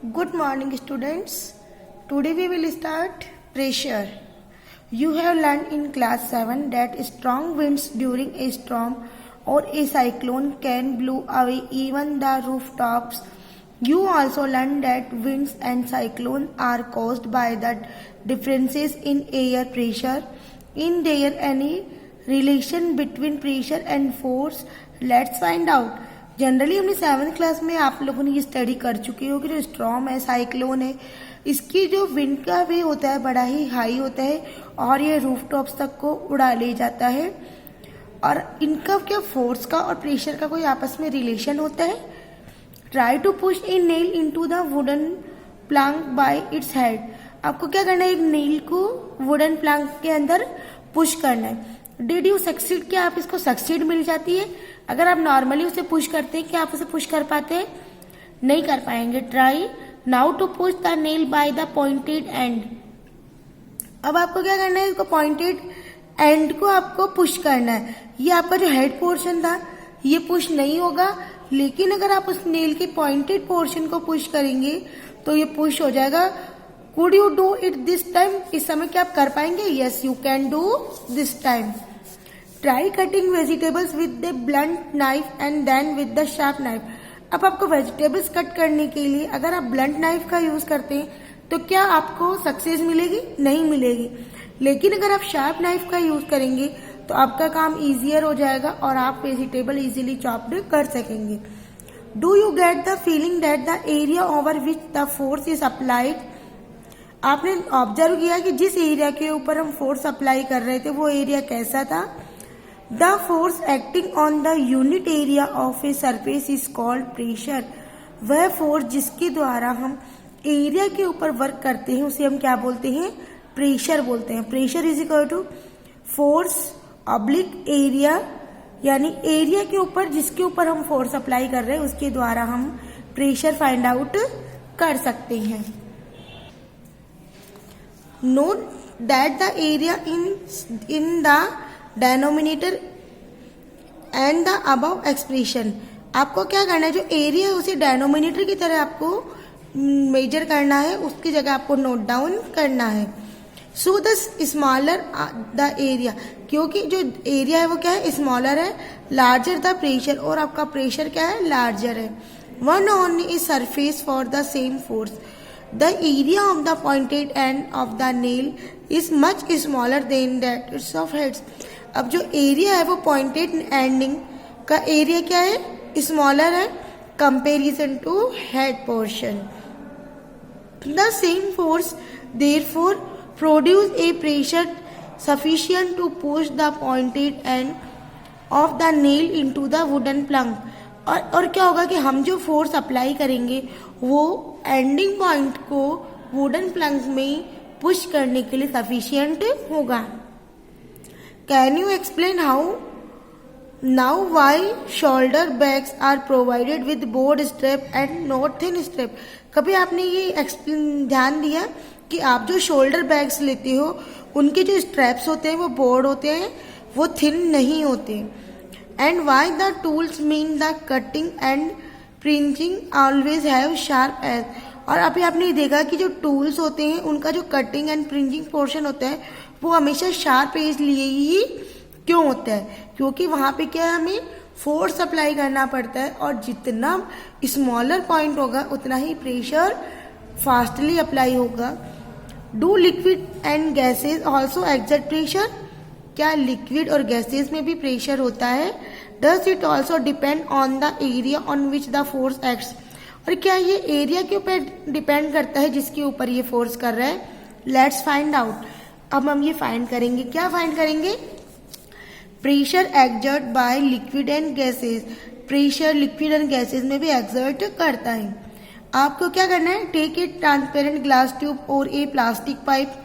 Good morning, students. Today we will start pressure. You have learned in class 7 that strong winds during a storm or a cyclone can blow away even the rooftops. You also learned that winds and cyclones are caused by the differences in air pressure. Is there any relation between pressure and force? Let's find out. Generally हमने 7th class में आप लोगों ने ये study कर चुके हो कि जो स्टॉर्म है, साइक्लोन है, इसकी जो विंड का वे होता है बड़ा ही हाई होता है और ये रूफटॉप्स तक को उड़ा ले जाता है। और इनका क्या फोर्स का और प्रेशर का कोई आपस में रिलेशन होता है। Try to push a nail into the wooden plank by its head. आपको क्या करना है, एक नेल को वुडन प्लैंक के अंदर पुश करना है। डिड यू सक्सीड, क्या आप इसको सक्सीड मिल जाती है? अगर आप नॉर्मली उसे पुश करते हैं, क्या आप उसे पुश कर पाते हैं? नहीं कर पाएंगे। Try now to push the nail by the pointed end. अब आपको क्या करना है, इसको पॉइंटेड एंड को आपको पुश करना है। ये आपका जो हेड पोर्शन था ये पुश नहीं होगा, लेकिन अगर आप उस नेल के पॉइंटेड पोर्शन को पुश करेंगे तो ये पुश हो जाएगा। Could you do it this time? इस समय क्या आप कर पाएंगे? Yes, you can do this time. Try cutting vegetables with the blunt knife and then with the sharp knife. अब आपको वेजिटेबल्स कट करने के लिए अगर आप ब्लंट नाइफ का यूज करते हैं तो क्या आपको सक्सेस मिलेगी? नहीं मिलेगी। लेकिन अगर आप शार्प नाइफ का यूज करेंगे तो आपका काम इजियर हो जाएगा और आप वेजिटेबल इजीली चॉप्ड कर सकेंगे। Do you get the feeling that the area over which the force is applied? आपने ऑब्जर्व किया कि जिस एरिया के ऊपर हम फोर्स अप्लाई कर रहे थे वो एरिया कैसा था? The force acting on the unit area of a surface is called pressure. वह फोर्स जिसके द्वारा हम एरिया के ऊपर वर्क करते हैं उसे हम क्या बोलते हैं? प्रेशर बोलते हैं। Pressure is equal to force oblique area, यानी एरिया के ऊपर जिसके ऊपर हम फोर्स अप्लाई कर रहे हैं उसके द्वारा हम प्रेशर फाइंड आउट कर सकते हैं। Note that the area in the denominator and the above expression. आपको क्या करना है, जो एरिया है उसे डेनोमिनेटर की तरह आपको मेजर करना है, उसकी जगह आपको नोट डाउन करना है। So the smaller the area, क्योंकि जो एरिया है वो क्या है? स्मॉलर है। लार्जर द प्रेशर, और आपका प्रेशर क्या है? लार्जर है। One on a surface for the same force the area of the pointed end of the nail is much smaller than that it's of heads. अब जो area है वो pointed ending का एरिया क्या है? स्मॉलर है comparison to head portion. The same force therefore produce a pressure sufficient to push the pointed end of the nail into the wooden plank. और क्या होगा कि हम जो फोर्स अप्लाई करेंगे वो एंडिंग पॉइंट को वुडन प्लंक में पुश करने के लिए सफिशिएंट होगा। Can you explain how now why shoulder bags are provided with broad strap and not thin strap? कभी आपने ये ध्यान दिया कि आप जो शोल्डर बैग्स लेते हो उनके जो स्ट्रैप्स होते हैं वो बोर्ड होते हैं, वो थिन नहीं होते। And why the tools mean the cutting and pinching always have sharp edge? और अभी आपने देखा कि जो टूल्स होते हैं उनका जो कटिंग एंड प्रिंचिंग पोर्शन होता है वो हमेशा शार्प एज लिए ही क्यों होता है? क्योंकि वहां पे क्या है, हमें फोर्स अप्लाई करना पड़ता है और जितना स्मॉलर पॉइंट होगा उतना ही प्रेशर फास्टली अप्लाई होगा। Do liquid and gases also exert pressure? क्या लिक्विड और गैसेज में भी प्रेशर होता है? Does it also depend on the area on which the force acts? और क्या ये एरिया के ऊपर डिपेंड करता है जिसके ऊपर ये फोर्स कर रहा है? Let's find out. अब हम ये फाइंड करेंगे। क्या फाइंड करेंगे? Pressure exert by liquid and gases. Pressure liquid and gases में भी एक्सर्ट करता है। आपको क्या करना है? Take a transparent glass tube और a plastic pipe.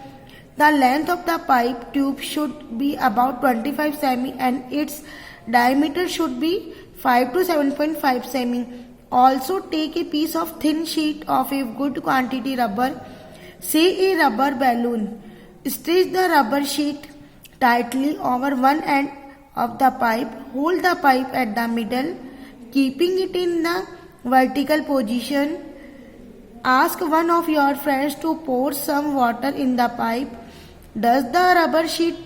The length of the pipe tube should be about 25 semi and its diameter should be 5 to 7.5 semi. Also take a piece of thin sheet of a good quantity rubber, say a rubber balloon. Stretch the rubber sheet tightly over one end of the pipe. Hold the pipe at the middle, keeping it in the vertical position. Ask one of your friends to pour some water in the pipe. Does the rubber sheet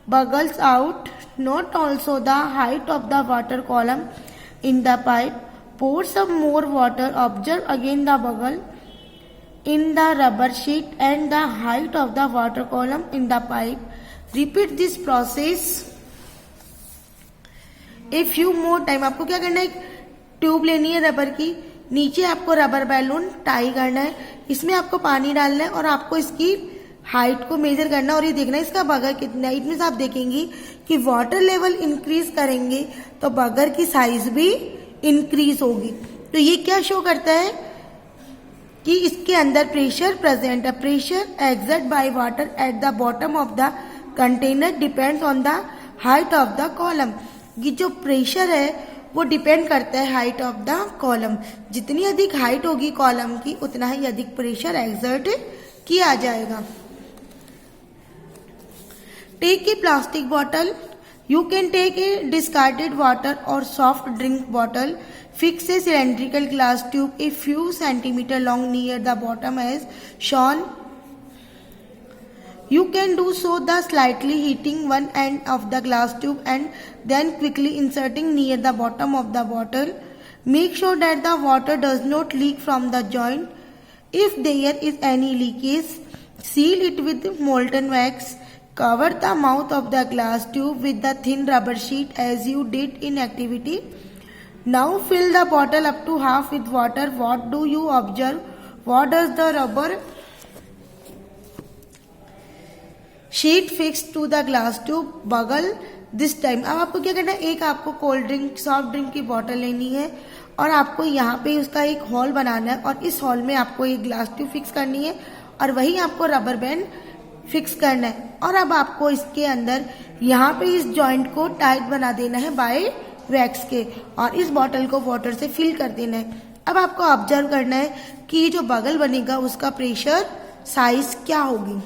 bubbles out? Note also the height of the water column in the pipe. Pour some more water. Observe again the bubble in the rubber sheet and the height of the water column in the pipe. Repeat this process a few more time. आपको क्या करना है, tube लेनी है rubber की, नीचे आपको rubber balloon tie करना है, इसमें आपको पानी डालना है और आपको इसकी हाइट को मेजर करना है और ये देखना है इसका बगर कितना है। इसमें आप देखेंगे कि वाटर लेवल इंक्रीज करेंगे तो बगर की साइज भी इंक्रीज होगी। तो ये क्या शो करता है कि इसके अंदर प्रेशर प्रेजेंट है। Pressure exert by water at the bottom of the container depends on the height of the column. ये जो प्रेशर है वो डिपेंड करता है हाइट ऑफ द कॉलम। जितनी अधिक हाइट होगी कॉलम की उतना ही अधिक प्रेशर एक्सर्ट किया जाएगा। Take a plastic bottle. You can take a discarded water or soft drink bottle. Fix a cylindrical glass tube a few centimeters long near the bottom as shown. You can do so by slightly heating one end of the glass tube and then quickly inserting near the bottom of the bottle. Make sure that the water does not leak from the joint. If there is any leakage, seal it with molten wax. Cover the mouth of the glass tube with the thin rubber sheet as you did in activity. Now fill the bottle up to half with water. What do you observe? What does the rubber sheet fix to the glass tube bubble this time? अब आपको क्या करना है, एक आपको cold drink soft drink की bottle लेनी है और आपको यहाँ पे उसका एक हॉल बनाना है और इस हॉल में आपको एक ग्लास ट्यूब फिक्स करनी है और वहीं आपको रबर बैंड फिक्स करना है और अब आपको इसके अंदर यहाँ पे इस जॉइंट को टाइट बना देना है बाय वैक्स के और इस बॉटल को वाटर से फिल कर देना है। अब आपको ऑब्जर्व करना है कि ये जो बगल बनेगा उसका प्रेशर साइज क्या होगी।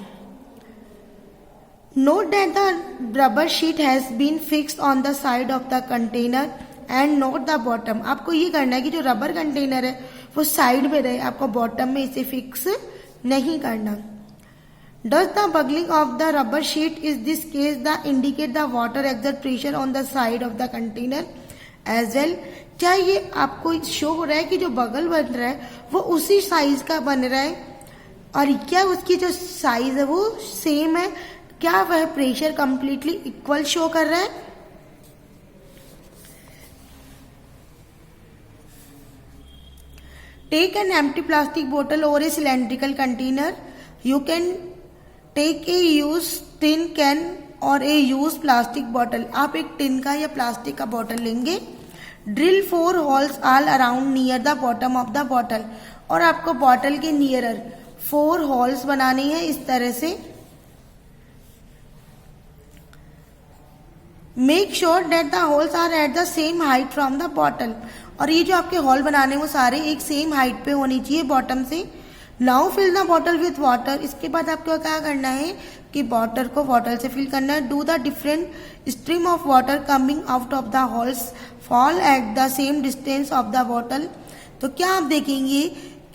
Note that the rubber sheet has been fixed on the side of the container and not the bottom. आपको ये करना है कि जो रबर कंटेनर है वो साइड में रहे, आपको बॉटम में इसे फिक्स नहीं करना। Does the buckling of the rubber sheet is this case the indicate the water exert pressure on the side of the container as well? क्या ये आपको शो हो रहा है कि जो बगल बन रहा है वो उसी साइज का बन रहा है और क्या उसकी जो साइज है वो सेम है? क्या वह प्रेशर कंप्लीटली इक्वल शो कर रहा है? Take an empty plastic bottle or a cylindrical container. You can take a used tin can और ए यूज प्लास्टिक बॉटल। आप एक टिन का या प्लास्टिक का बॉटल लेंगे। Drill 4 holes all around near the bottom of the bottle और आपको bottle के नियरर 4 होल्स बनाने हैं इस तरह से। Make sure that the holes are at the same height from the bottle और ये जो आपके होल बनाने वो सारे एक सेम हाइट पे होनी चाहिए बॉटम से। Now fill the bottle with water. इसके बाद आपको क्या करना है कि बॉटल को वाटर से फिल करना है। Do the different stream of water coming out of the holes fall eight the same distance of the bottle. तो क्या आप देखेंगे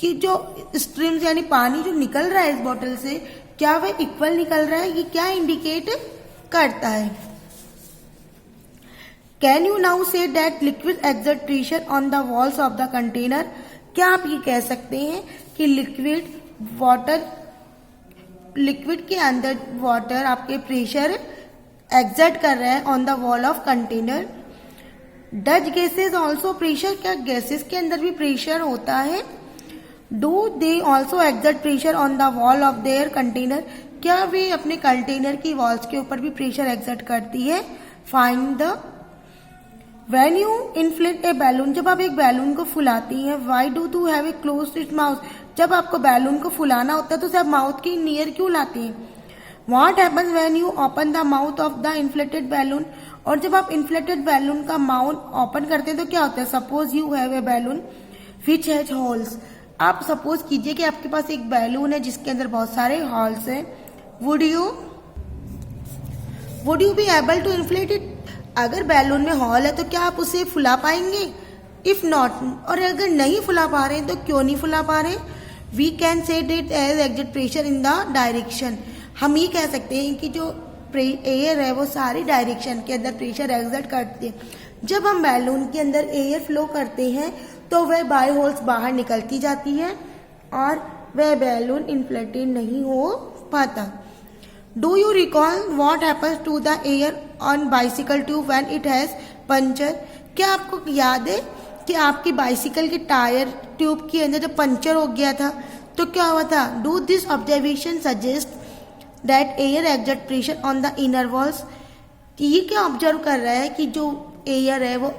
कि जो स्ट्रीम्स यानी पानी जो निकल रहा है इस बॉटल से क्या वह इक्वल निकल रहा है, ये क्या इंडिकेट करता है। Can you now say that liquid exert pressure on the walls of the container. क्या आप ये कह सकते हैं कि लिक्विड के अंदर वाटर आपके प्रेशर एक्सर्ट कर रहा है on the wall of container. Does gases also pressure. क्या गैसेस के अंदर भी प्रेशर होता है। Do they also exert pressure on the wall of their container. क्या वे अपने कंटेनर की वॉल्स के ऊपर भी प्रेशर एक्सर्ट करती है। Find the When you inflate a balloon, जब आप एक बैलून को फुलाती हैं, why do you have a closed its mouth? जब आपको बैलून को फुलाना होता है तो उसे आप माउथ के नियर क्यों लाती हैं। What happens when you open the mouth of the inflated balloon? और जब आप inflated बैलून का माउथ ओपन करते हैं तो क्या होता है। Suppose you have a balloon which has holes. आप सपोज कीजिए कि आपके पास एक बैलून है जिसके अंदर बहुत सारे होल्स हैं। Would you be able to inflate it? अगर बैलून में हॉल है तो क्या आप उसे फुला पाएंगे। इफ नॉट, और अगर नहीं फुला पा रहे तो क्यों नहीं फुला पा रहे। We can say it as exit pressure in the direction. हम ये कह सकते हैं कि जो एयर है वो सारी डायरेक्शन के अंदर प्रेशर एग्जर्ट करती है। जब हम बैलून के अंदर एयर फ्लो करते हैं तो वह बाय होल्स बाहर निकलती जाती है और वह बैलून इन्फ्लेटेड नहीं हो पाता। Do you recall what happens to the air on bicycle tube when it has puncture? क्या आपको याद है कि आपकी बाइसिकल के टायर ट्यूब के अंदर जब पंचर हो गया था तो क्या हुआ था? Do this observation suggest that air exert pressure on the inner walls? ये क्या ऑब्जर्व कर रहा है कि जो एयर है वो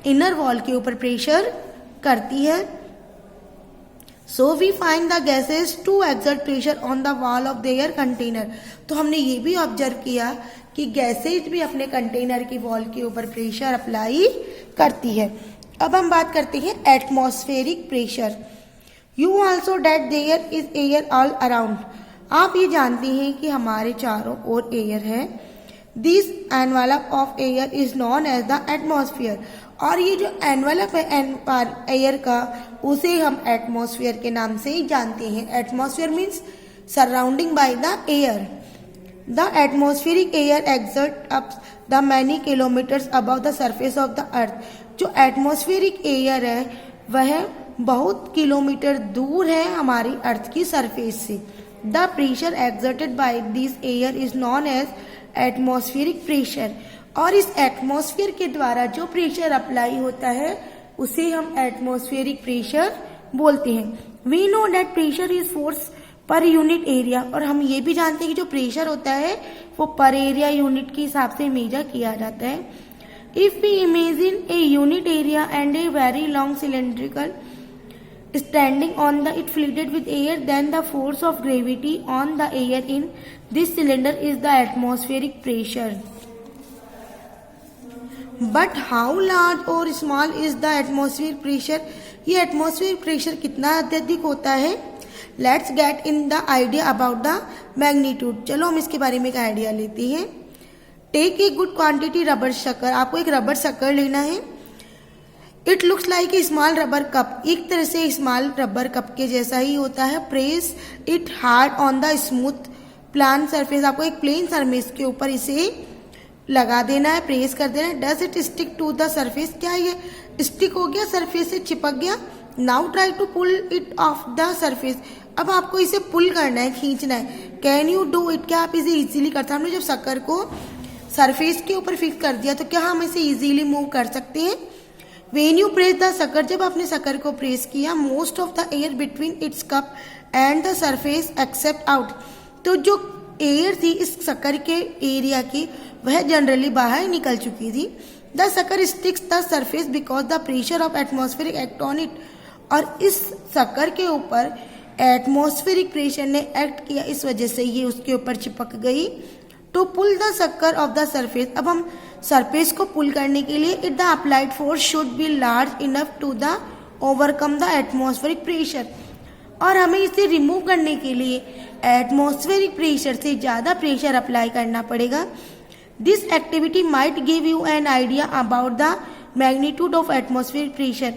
इनर वॉल के ऊपर प्रेशर करती है। So we find the gases to exert pressure on the wall of their container. तो हमने ये भी ऑब्जर्व किया कि गैसेज भी अपने कंटेनर की वॉल के ऊपर प्रेशर अप्लाई करती है। अब हम बात करते हैं atmospheric pressure. You also that there is air all around. आप ये जानते हैं कि हमारे चारों ओर एयर है। This envelope of air is known as the atmosphere. और ये जो एनवेलप है एयर का उसे हम एटमॉस्फेयर के नाम से ही जानते हैं। Atmosphere means surrounding by the air. The atmospheric air exert up the many kilometres above the surface of the earth. जो एटमॉस्फेरिक एयर है वह बहुत किलोमीटर दूर है हमारी अर्थ की सरफेस से। The pressure exerted by this air is known as atmospheric pressure. और इस एटमॉस्फेयर के द्वारा जो प्रेशर अप्लाई होता है उसे हम एटमॉस्फेरिक प्रेशर बोलते हैं। We know that pressure is force per unit area. और हम ये भी जानते हैं कि जो प्रेशर होता है वो पर एरिया यूनिट के हिसाब से मेजर किया जाता है। If we imagine a unit area and a very long cylindrical standing on the it filled with air, then the force of gravity on the air in this cylinder is the atmospheric pressure. But how large or small is the atmospheric pressure? ये atmospheric pressure कितना अत्यधिक होता है? Let's get in the idea about the magnitude. चलो हम इसके बारे में एक आइडिया लेते हैं। Take a good quantity rubber शक्कर। आपको एक रबर शक्कर लेना है। It looks like a small rubber cup. एक तरह से स्मॉल रबर कप के जैसा ही होता है। Press it hard on the smooth plan surface. आपको एक प्लेन सरफेस के ऊपर इसे लगा देना है, प्रेस कर देना है। Does it stick to the surface? क्या ये स्टिक हो गया, सरफेस से चिपक गया? Now try to pull it off the surface. अब आपको इसे पुल करना है, खींचना है। Can you do it? क्या आप इसे इजीली करते हैं? हमने जब शक्कर को सरफेस के ऊपर फिक्स कर दिया तो क्या हम इसे इजीली मूव कर सकते हैं? When you press the sucker, जब आपने शक्कर को प्रेस किया, most of the air between its cup and the surface except out, तो जो एयर थी इस शक्कर के एरिया की वह जनरली बाहर निकल चुकी थी। The sucker sticks the surface because the pressure of atmospheric act on it। और इस शक्कर के ऊपर एटमॉस्फेरिक प्रेशर ने एक्ट किया, इस वजह से ये उसके ऊपर चिपक गई। टू पुल द शक्कर ऑफ द सरफेस। अब हम सरफेस को पुल करने के लिए it the applied force should be large enough to the overcome the atmospheric pressure. और हमें इसे रिमूव करने के लिए एटमॉस्फेरिक प्रेशर से ज्यादा प्रेशर अप्लाई करना पड़ेगा। This activity might give you an idea about the magnitude of atmospheric pressure.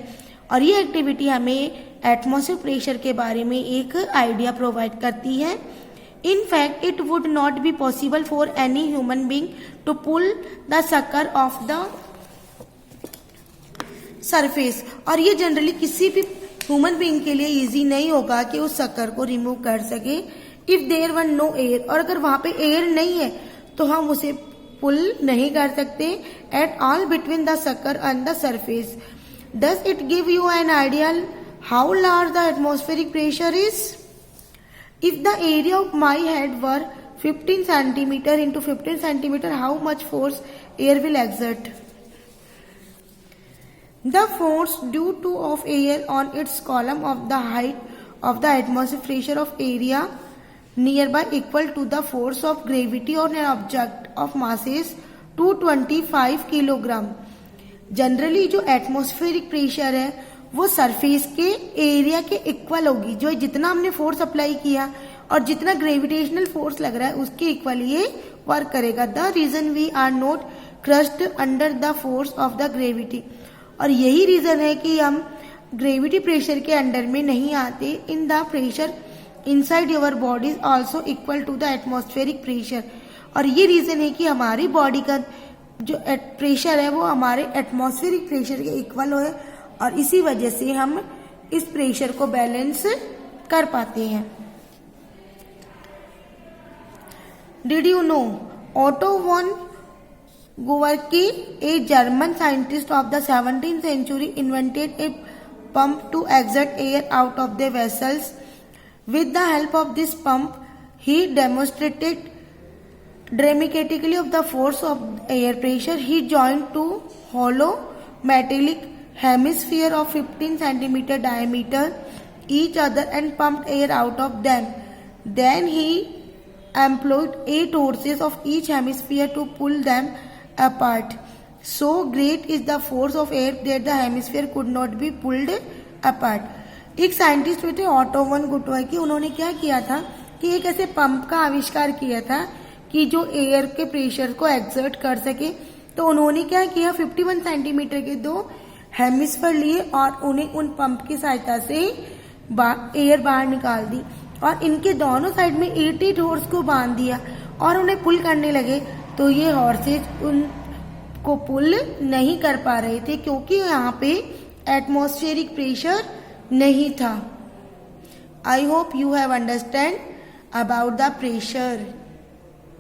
और ये एक्टिविटी हमें एटमॉस्फेरिक प्रेशर के बारे में एक आइडिया प्रोवाइड करती है। In fact, it would not be possible for any human being to pull the sucker off the surface। और ये जनरली किसी भी ह्यूमन बीइंग के लिए इजी नहीं होगा कि उस शक्कर को रिमूव कर सके। If there were no air, और अगर वहां पे एयर नहीं है तो हम उसे पुल नहीं कर सकते एट ऑल बिटवीन द शक्कर and the surface. Does it give you an idea how large the atmospheric pressure is? If the area of my head were 15 centimeter into 15 centimeter, how much force air will exert? The force due to of air on its column of the height of the atmospheric pressure of area nearby equal to the force of gravity on an object of masses 225 kilogram। Generally जो atmospheric pressure है वो surface के area के equal होगी। जो जितना हमने force apply किया और जितना ग्रेविटेशनल फोर्स लग रहा है उसके इक्वल ये वर्क करेगा। The reason we are not crushed under the force of the gravity. और यही रीजन है कि हम ग्रेविटी प्रेशर के अंडर में नहीं आते। In the pressure inside your body is also equal to the atmospheric pressure. और ये रीजन है कि हमारी बॉडी का जो प्रेशर है वो हमारे एटमॉस्फेरिक प्रेशर के इक्वल है, और इसी वजह से हम इस प्रेशर को बैलेंस कर पाते हैं। Did you know Otto von Guericke, a German scientist of the 17th century, invented a pump to exert air out of the vessels. With the help of this pump, he demonstrated dramatically of the force of air pressure. He joined two hollow metallic hemisphere of 15 centimeter diameter each other and pumped air out of them. Then he employed 8 horses of each hemisphere to pull them apart. So great is the force of air that the hemisphere could not be pulled apart. एक scientist हुए थे auto one गुटवर्की, उन्होंने क्या किया था कि एक ऐसे पंप का आविष्कार किया था कि जो एयर के प्रेशर को एक्सर्ट कर सके। तो उन्होंने क्या किया, 51 सेंटीमीटर के 2 हेमिस्फीयर लिए और उन्हें उन पंप की सहायता से एयर बाहर निकाल दी, और इनके दोनों साइड में 8 हॉर्स को बांध दिया और उन्हें पुल करने लगे। तो ये हॉर्सेज उनको पुल नहीं कर पा रहे थे क्योंकि यहाँ पे एटमॉस्फेरिक प्रेशर नहीं था। I hope you have understand about the pressure.